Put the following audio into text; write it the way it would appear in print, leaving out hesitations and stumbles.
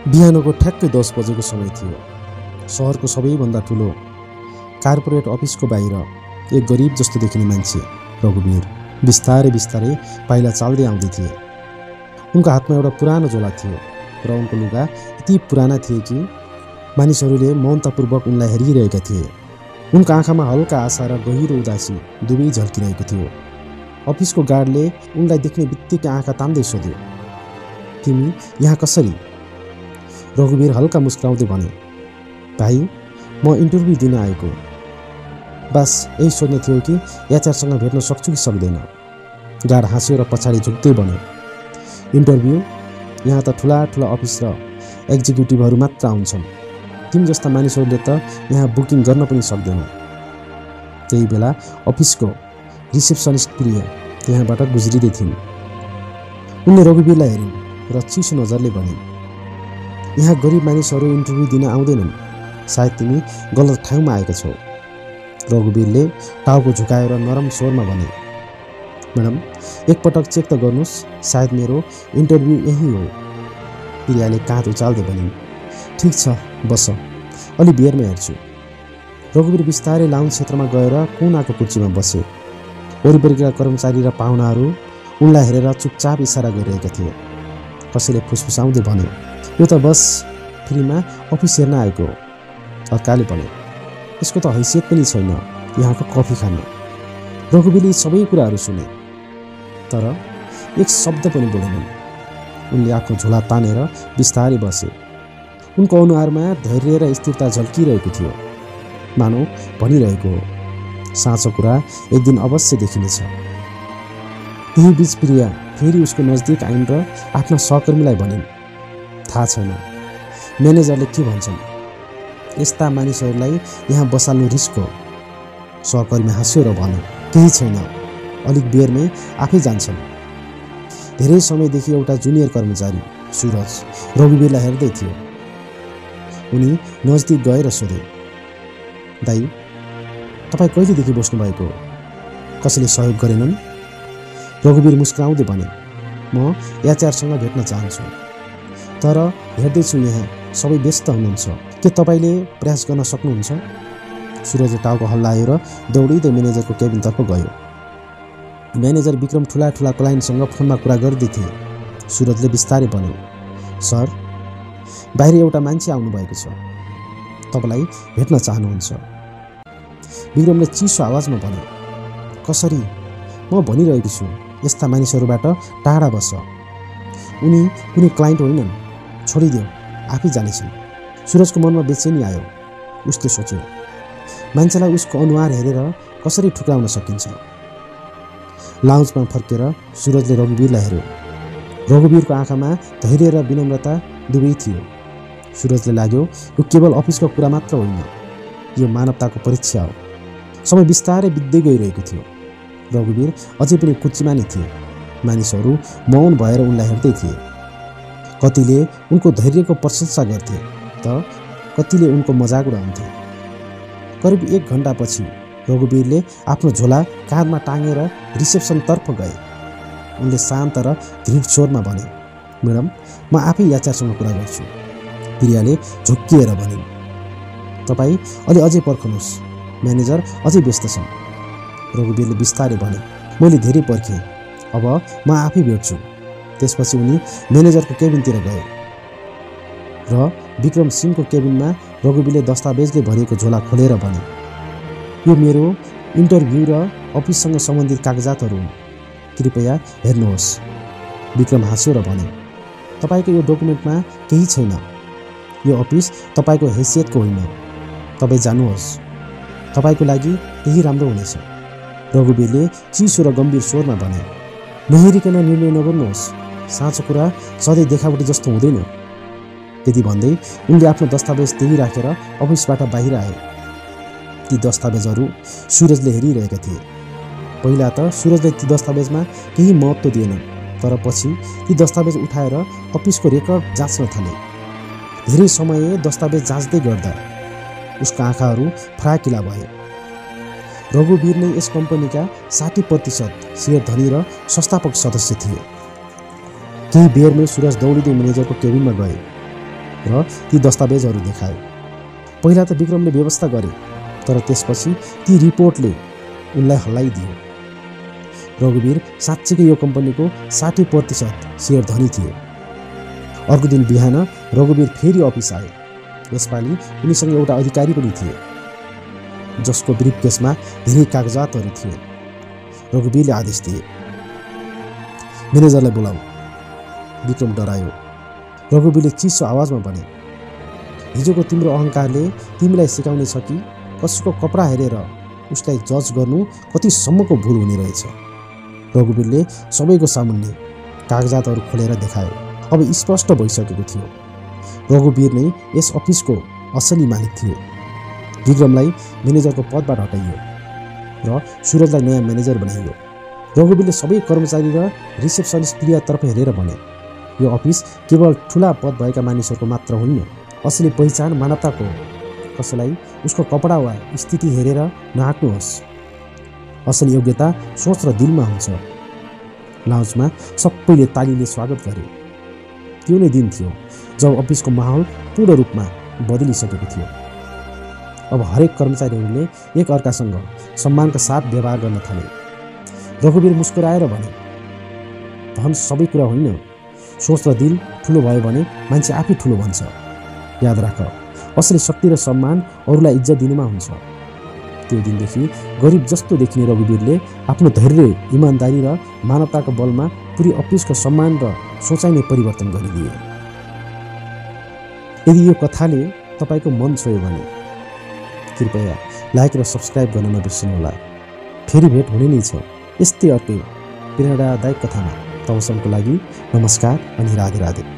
बिहानको ठ्याक्कै 10 बजेको समय थियो। सहरको सबैभन्दा ठुलो कार्पोरेट अफिसको बाहिर एक गरिब जस्तो देखिने मान्छे रघुवीर बिस्तारै बिस्तारै पाइला चाल्दै आउँदै थिए। उनको हातमा एउटा पुरानो झोला थियो र उनको लुगा यति पुराना थिए कि मानिसहरूले मौनतापूर्वक उनलाई हेरिरहेका थिए। उनको आँखामा हल्का आशा र गहिरो उदासी दुवै झल्किरहेको थियो। अफिसको गार्डले उनलाई देख्ने बित्तिकै आँखा तान्दै सोध्यो, तिमी यहाँ कसरी? रघुवीर हल्का मुस्कुराउँदै भने, भाइ, म इन्टरभ्यू दिन आएको। बस यही सोध्न थियो कि एचआरसँग भेट्न सक्छु कि सक्दैन। गार्ड हाँस्यो र पछाडि झुक्दै भन्यो, इन्टरभ्यू? यहाँ त ठुला ठुला अफिस र एक्जिक्युटिभहरू मात्र आउँछन्। तिमी जस्ता मानिसहरूले त यहाँ बुकिङ गर्न पनि सक्दैनौ। त्यही बेला अफिसको रिसेप्सनिस्ट प्रिया त्यहाँबाट गुज्रिँदै थिइन्। उनले रघुवीरलाई हेरिन् र चिसो नजरले भनिन्, यहाँ गरिब मानिसहरू इन्टरभ्यू दिन आउँदैनन्। सायद तिमी गलत ठाउँमा आएका छौ। रघुवीरले टाउको झुकाएर नरम स्वरमा भने, म्याडम, एकपटक चेक त गर्नुहोस्, सायद मेरो इन्टरभ्यू यही हो। प्रियाले काँध उचाल्दै भनिन्, ठिक छ, बस, अलि बेरमा हेर्छु। रघुवीर बिस्तारै लाउन्ज क्षेत्रमा गएर कुनाको कुर्सीमा बसे। वरिपरिका कर्मचारी र पाहुनाहरू उनलाई हेरेर चुपचाप इसारा गरिरहेका थिए। कसैले फुसफुसाउँदै भन्यो, यो त बस फ्रीमा अफिस हेर्न आएको हो। अर्काले भन्यो, यसको त हैसियत पनि छैन यहाँको कफी खान। रघुवीरले सबै कुराहरू सुने तर एक शब्द पनि बोलेनन्। उनले आफ्नो झोला तानेर बिस्तारै बसे। उनको अनुहारमा धैर्य र स्थिरता झल्किरहेको थियो, मानौ भनिरहेको हो, साँचो कुरा एक दिन अवश्य देखिनेछ। यही बीच प्रिया फेरि उसको नजिक आइन् र आफ्ना सहकर्मीलाई भनिन्, थाहा छैन म्यानेजरले के भन्छन्, यस्ता मानिसहरूलाई यहाँ बसाल्नु रिस्क हो। सहकर्मी हाँस्यो र भन्यो, केही छैन, अलिक बेरमै आफै जान्छन्। धेरै समयदेखि एउटा जुनियर कर्मचारी सुरज रघुवीरलाई हेर्दै थियो। उनी नजिक गएर सोधे, दाइ, तपाईँ कहिलेदेखि बस्नुभएको हो? कसैले सहयोग गरेनन्? रघुवीर मुस्कुराउँदै भने, म एचआरसँग भेट्न चाहन्छु, तर हेर्दैछु यहाँ सबै व्यस्त हुनुहुन्छ। के तपाईँले प्रयास गर्न सक्नुहुन्छ? सुरजले टाउको हल्लायो र दौडिँदै म्यानेजरको केबिनतर्फ गयो। म्यानेजर विक्रम ठुला ठुला क्लाइन्टसँग फोनमा कुरा गर्दै थिए। सुरजले बिस्तारै भन्यो, सर, बाहिर एउटा मान्छे आउनुभएको छ, तपाईँलाई भेट्न चाहनुहुन्छ। विक्रमले चिसो आवाजमा भन्यो, कसरी? म भनिरहेको छु, यस्ता मानिसहरूबाट टाढा बस। उनी कुनै क्लाइन्ट होइनन्, छोडिदेऊ, आफै जानेछन्। सुरजको मनमा बेचैनी आयो। उसले सोच्यो, मान्छेलाई उसको अनुहार हेरेर कसरी ठुक्राउन सकिन्छ। लाउन्जमा फर्केर सुरजले रघुवीरलाई हेऱ्यो। रघुवीरको आँखामा धैर्य र विनम्रता दुवै थियो। सुरजले लाग्यो, यो केवल अफिसको कुरा मात्र होइन, यो मानवताको परीक्षा हो। समय बिस्तारै बित्दै गइरहेको थियो। रघुवीर अझै पनि कुर्सीमा नै थिए। मानिसहरू मौन भएर उनलाई हेर्दै थिए। कतिले उनको धैर्यको प्रशंसा गर्थे त कतिले उनको मजाक उडाउँथे। करिब 1 घन्टापछि रघुवीरले आफ्नो झोला काँधमा टाँगेर रिसेप्सनतर्फ गए। उनले शान्त र दृढ स्वरमा भने, म्याडम, म आफै एचआरसँग कुरा गर्छु। प्रियाले झुक्किएर भनिन्, तपाईँ अझै पर्खनुहोस्, म्यानेजर अझै व्यस्त छन्। रघुवीरले बिस्तारै भने, मैले धेरै पर्खेँ, अब म आफै भेट्छु। त्यसपछि उनी म्यानेजरको केबिनतिर गए र विक्रम सिंहको केबिनमा रघुवीरले दस्तावेजले भरिएको झोला खोलेर भने, यो मेरो इन्टरभ्यू र अफिससँग सम्बन्धित कागजातहरू हुन्, कृपया हेर्नुहोस्। विक्रम हाँस्यो र भने, तपाईँको यो डकुमेन्टमा केही छैन, यो अफिस तपाईँको हैसियतको होइन, तपाईँ जानुहोस्, तपाईँको लागि त्यही राम्रो हुनेछ। रघुवीरले चिसो र गम्भीर स्वरमा भने, नहेरिकन निर्णय नगर्नुहोस्, साँचो कुरा सधैँ देखावटी जस्तो हुँदैन। त्यति भन्दै उनले आफ्नो दस्तावेज त्यही राखेर अफिसबाट बाहिर आए। ती दस्तावेजहरू सुरजले हेरिरहेका थिए। पहिला त सुरजले ती दस्तावेजमा केही महत्त्व दिएनन्, तर पछि ती दस्तावेज उठाएर अफिसको रेकर्ड जाँच्न थाले। धेरै समय दस्तावेज जाँच्दै गर्दा उसका आँखाहरू फराकिला भए। रघुवीर नै यस कम्पनीका 60% शेयर धनी र संस्थापक सदस्य थिए। केही बेरमै सुरज दौडिँदै म्यानेजरको केबिनमा गए। र ती दस्तावेजहरू देखाए। पहिला त विक्रमले व्यवस्था गरे, तर त्यसपछि ती रिपोर्टले उनलाई हल्लाइदियो। रघुवीर साँच्चीकै यो कम्पनीको 60% सेयर धनी थिए। अर्को दिन बिहान रघुवीर फेरि अफिस आए। यसपालि उनीसँग एउटा अधिकारी पनि थिए, जसको ब्रिफकेसमा धेरै कागजातहरू थिए। रघुवीरले आदेश दिए, म्यानेजरलाई बोलाऊ। विक्रम डरायो। रघुवीरले चिसो आवाजमा भने, हिजोको तिम्रो अहङ्कारले तिमीलाई सिकाउनेछ कि कसैको कपडा हेरेर उसलाई जज गर्नु कतिसम्मको भुल हुने रहेछ। रघुवीरले सबैको सामुन्ने कागजातहरू खोलेर देखाए। अब स्पष्ट भइसकेको थियो, रघुवीर नै यस अफिसको असली मालिक थिए। विक्रमलाई म्यानेजरको पदबाट हटाइयो र सुरजलाई नयाँ म्यानेजर बनाइयो। रघुवीरले सबै कर्मचारी र रिसेप्सनिस्ट प्रियातर्फ हेरेर भने, यो अफिस केवल ठुला पद भएका मानिसहरूको मात्र होइन, असली पहिचान मानवताको हो। कसैलाई उसको कपडा वा स्थिति हेरेर नहाँक्नुहोस्। असली योग्यता सोच र दिलमा हुन्छ। लाउन्जमा सबैले तालीले स्वागत गरे। त्यो नै दिन थियो जब अफिसको माहौल पूर्ण रूपमा बदलिसकेको थियो। अब हरेक कर्मचारीहरूले एक अर्कासँग सम्मानका साथ व्यवहार गर्न थाले। रघुवीर मुस्कुराएर भने, धन सबै कुरा होइन, सोच र दिल ठुलो भयो भने मान्छे आफै ठुलो भन्छ। याद राख, असली शक्ति र सम्मान अरूलाई इज्जत दिनुमा हुन्छ। त्यो दिनदेखि गरिब जस्तो देखिने रघुवीरले आफ्नो धैर्य, इमान्दारी र मानवताको बलमा पुरै अफिसको सम्मान र सोचाइ नै परिवर्तन गरिदिए। यदि यो कथाले तपाईँको मन छोयो भने कृपया लाइक र सब्सक्राइब गर्न नबिर्सनुहोला। फेरि भेट हुने नै छ यस्तै अर्कै प्रेरणादायक कथामा। तबसम्मको लागि नमस्कार अनि राधे राधे।